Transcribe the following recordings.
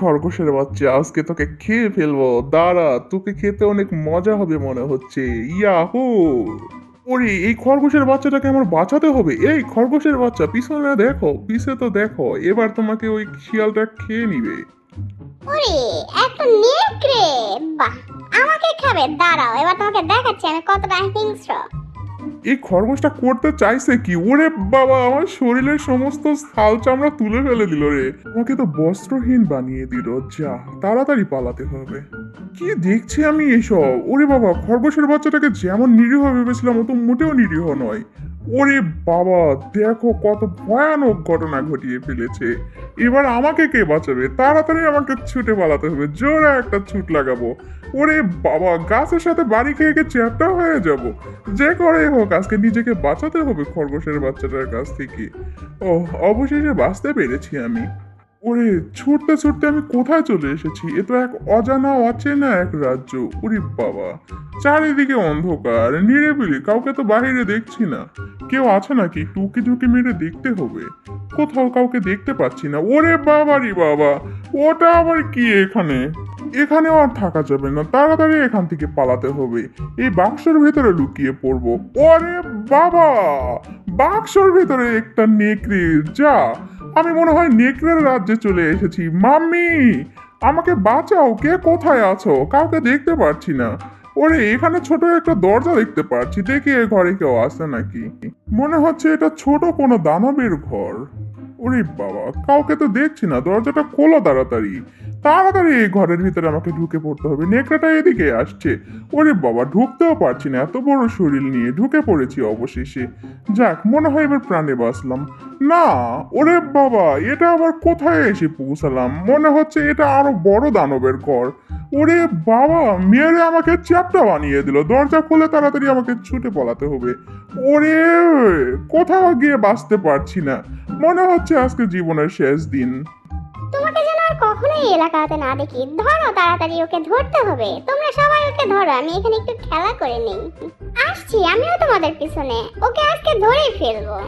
খরগোশের বাচ্চা, আজকে তোকে খেয়ে ফেলবো। দাঁড়া, তোকে খেতে অনেক মজা হবে মনে হচ্ছে। ইয়াহু! ওরে, এই খরগোশের বাচ্চাটাকে আমার বাঁচাতে হবে। এই খরগোশের বাচ্চা, পিছনে দেখো, পিছে তো দেখো, এবার তোমাকে ওই শিয়ালটা খেয়ে নিবে। ওরে, একটা নেকড়ে! বাহ, আমাকে খাবে? দাঁড়াও, এবার তোমাকে দেখাচ্ছি আমি কতটা হিংস্র। এই খরগোশটা করতে চাইছে কি? ওরে বাবা, আমার শরীরের সমস্ত ছাল চামড়া তুলে ফেলে দিল রে। আমাকে তো বস্ত্রহীন বানিয়ে দিল। যা, তাড়াতাড়ি পালাতে হবে। কি দেখছি আমি এসব? ওরে বাবা, খরগোশের বাচ্চাটাকে যেমন নিরীহ ভেবেছিলাম ও তো মোটেও নিরীহ নয়। ওরে বাবা, দেখো কত ভয়ানক ঘটনা ঘটিয়ে ফেলেছে। এবার আমাকে কে বাঁচাবে? তাড়াতাড়ি আমাকে ছুটে পালাতে হবে। জোরে একটা ছুট লাগাবো। ওরে বাবা, গাছের সাথে বাড়ি খেয়ে খেয়ে চ্যাপ্টা হয়ে যাব। যে করে হোক আজকে নিজেকে বাঁচাতে হবে খরগোশের বাচ্চাটার কাছ থেকে। ও, অবশেষে বাঁচতে পেরেছি আমি। ওরে, ছুটতে ছুটতে আমি কোথায় চলে এসেছি? এ তো এক অজানা অচেনা এক রাজ্য। ওরে বাবা, চারিদিকে অন্ধকার, নিরিবিলি, কাউকে তো বাইরে দেখছি না। কেউ আছে নাকি? টুকি ঝুঁকি মেরে দেখতে হবে। কোথাও কাউকে দেখতে পাচ্ছি না। ওরে বাবা রে বাবা, ওটা আবার কি এখানে? এখানেও আর থাকা যাবে না, তাড়াতাড়ি এখান থেকে পালাতে হবে। এই বাক্সের ভেতরে লুকিয়ে পড়বো। ওরে বাবা, বাক্সের ভেতরে একটা নেকড়ে! যা, আমি মনে হয় নেকড়ের রাজ্যে চলে এসেছি। মাম্মি, আমাকে বাঁচাও, কে কোথায় আছো? কাউকে দেখতে পাচ্ছি না। ওরে, এখানে ছোট একটা দরজা দেখতে পাচ্ছি, দেখি এ ঘরে কেউ আছে নাকি। মনে হচ্ছে এটা ছোট কোনো দানবের ঘর। ওরে বাবা, কাউকে তো দেখছি না, দরজাটা খোলো তাড়াতাড়ি। তাড়াতাড়ি এই ঘরের ভিতরে আমাকে ঢুকে পড়তে হবে। নেকড়েটা এদিকে আসছে। ওরে বাবা, ঢুকতেও পারছি না, এত বড় শরীর নিয়ে ঢুকে পড়েছি অবশেষে। যাক, মনে হয় এবার প্রাণে বাঁচলাম। না, ওরে বাবা, এটা আবার কোথায় এসে পৌঁছালাম? মনে হচ্ছে এটা আরো বড় দানবের ঘর। ওরে বাবা, মেরে আমাকে চ্যাপ্টা বানিয়ে দিল। দরজা খুলে তাড়াতাড়ি আমাকে ছুটে পলাতে হবে। ওরে, কোথাও গিয়ে বাঁচতে পারছি না। মনে হচ্ছে আজকে জীবনের শেষ দিন। তোমাকে যেন আর কখনোই এই এলাকাতে না দেখি। ধরো তাড়াতাড়ি, ওকে ধরতে হবে। তোমরা সবাই ওকে ধরো, আমি এখানে একটু খেলা করে নেই। আসছি, আমিও তোমাদের পিছনে। ওকে আজকে ধরেই ফেলবো।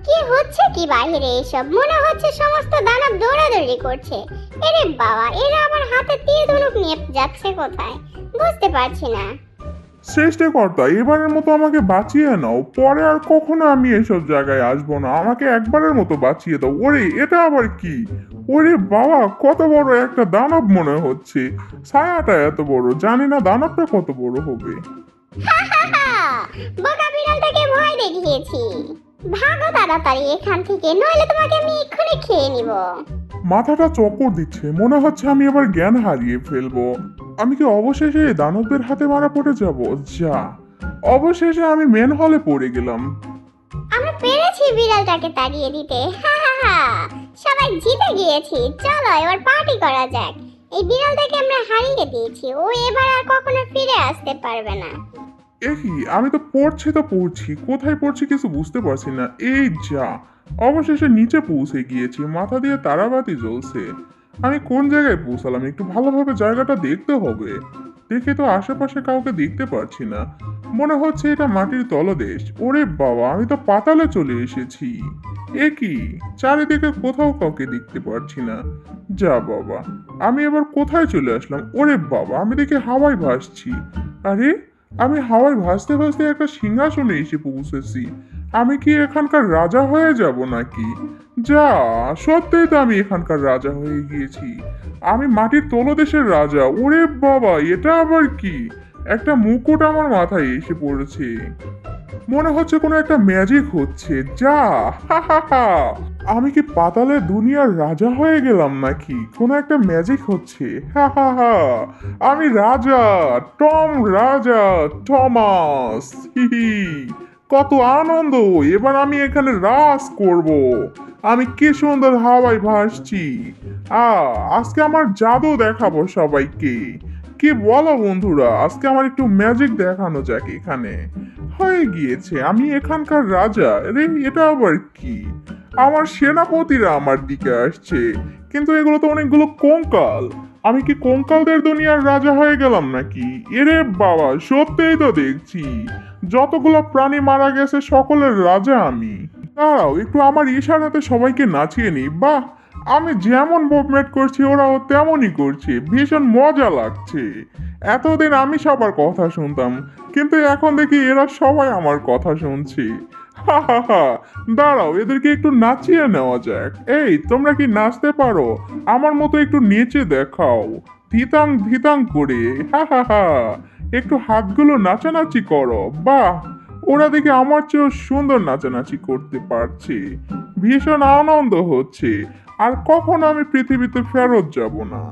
কি হচ্ছে কি বাইরে এসব? মনে হচ্ছে সমস্ত দানব দৌড়াদৌড়ি করছে। এরে বাবা, এরা আবার হাতে তীর ধনুক নিয়ে যাচ্ছে কোথায় বুঝতে পারছি না। সৃষ্টিকর্তা, এবারের মতো আমাকে বাঁচিয়ে নাও। পরে আর কখনো আমি এসব জায়গায় আসবো না। আমাকে একবারের মতো বাঁচিয়ে দাও। ওরে, এটা আবার কি? ওরে বাবা, কত বড় একটা দানব মনে হচ্ছে। ছায়াটা এত বড়, জানি না দানবটা কত বড় হবে। বোকা বিড়ালটাকে ভয় দেখিয়েছি। ভাগো তাড়াতাড়ি এখান থেকে, নইলে তোমাকে আমি এক্ষুনি খেয়ে নিব। মাথাটা চক্কর দিচ্ছে, মনে হচ্ছে আমি এবার জ্ঞান হারিয়ে ফেলবো। আমি কি অবশেষে এই দানবদের হাতে মারা পড়ে যাব? যা, অবশেষে আমি মেন হলে পড়ে গেলাম। আমরা পেরেছি বিড়ালটাকে তাড়িয়ে দিতে। হা হা হা, সবাই জিতে গিয়েছি। চলো এবার পার্টি করা যাক। এই বিড়ালটাকে আমরা হারিয়ে দিয়েছি, ও এবার আর কখনো ফিরে আসতে পারবে না। কি, আমি তো পড়ছি, কোথায় পড়ছি কিছু বুঝতে পারছি না। এই যা, অবশেষে নিচে পৌঁছে গিয়েছি, মাথা দিয়ে তারাবাতি জ্বলছে। আমি কোন জায়গায় পৌঁছালাম? একটু ভালোভাবে জায়গাটা দেখতে হবে। দেখে তো আশেপাশে কাউকে দেখতে পারছি না। মনে হচ্ছে এটা মাটির তলদেশ। ওরে বাবা, আমি তো পাতালে চলে এসেছি। কি, চারিদিকে কোথাও কাউকে দেখতে পারছি না। যা বাবা, আমি এবার কোথায় চলে আসলাম? ওরে বাবা, আমি দেখে হাওয়ায় ভাসছি। আরে, আমি হাওয়ায় ভাসতে ভাসতে একটা সিংহাসনে এসে পৌঁছেছি। আমি কি এখানকার রাজা হয়ে যাব নাকি? যা, সত্যিই তো আমি এখানকার রাজা হয়ে গিয়েছি। আমি মাটির তলদেশের রাজা। ওরে বাবা, এটা আবার কি? একটা মুকুট আমার মাথায় এসে পড়েছে। মনে হচ্ছে কোনো একটা ম্যাজিক হচ্ছে। যা, হা হা হা, আমি কি পাতালের দুনিয়ার রাজা হয়ে গেলাম নাকি? কোনো একটা ম্যাজিক হচ্ছে। হা হা হা, আমি রাজা, টম রাজা, টমাস। হি হি, কত আনন্দ! এবার আমি এখানে রাজ করব। আমি কি সুন্দর হাওয়ায় ভাসছি। আজকে আমার জাদু দেখাবো সবাইকে। কি বলো বন্ধুরা, আজকে আমার একটু ম্যাজিক দেখানো যাক এখানে। হয়ে গিয়েছে, আমি এখানকার রাজা। আরে, এটা আবার কি? আমার সেনাপতিরা আমার দিকে আসছে, কিন্তু এগুলো তো অনেকগুলো কঙ্কাল। আমি কি কঙ্কালদের দুনিয়ার রাজা হয়ে গেলাম নাকি? এরে বাবা, সত্যিই তো দেখছি যতগুলো প্রাণী মারা গেছে সকলের রাজা আমি। দাঁড়াও, একটু আমার ইশারাতে সবাইকে নাচিয়ে নিই। বাহ, আমি যেমন মুভমেন্ট করছি ওরাও তেমনই করছে, ভীষণ মজা লাগছে। এতদিন আমি সবার কথা শুনতাম, কিন্তু এখন দেখি এরা সবাই আমার কথা শুনছে। হা হা হা। দাঁড়াও, এদেরকে একটু নাচিয়ে নেওয়া যাক। এই, তোমরা কি নাচতে পারো? আমার মতো একটু নেচে দেখাও, ধিতাং ধিতাং করে। হা হা হা। একটু হাতগুলো নাচানাচি করো। বাহ, ওরা দেখে আমার চেয়েও সুন্দর নাচানাচি করতে পারছে। ভীষণ আনন্দ হচ্ছে। আর কখনো আমি পৃথিবীতে ফেরত যাব না।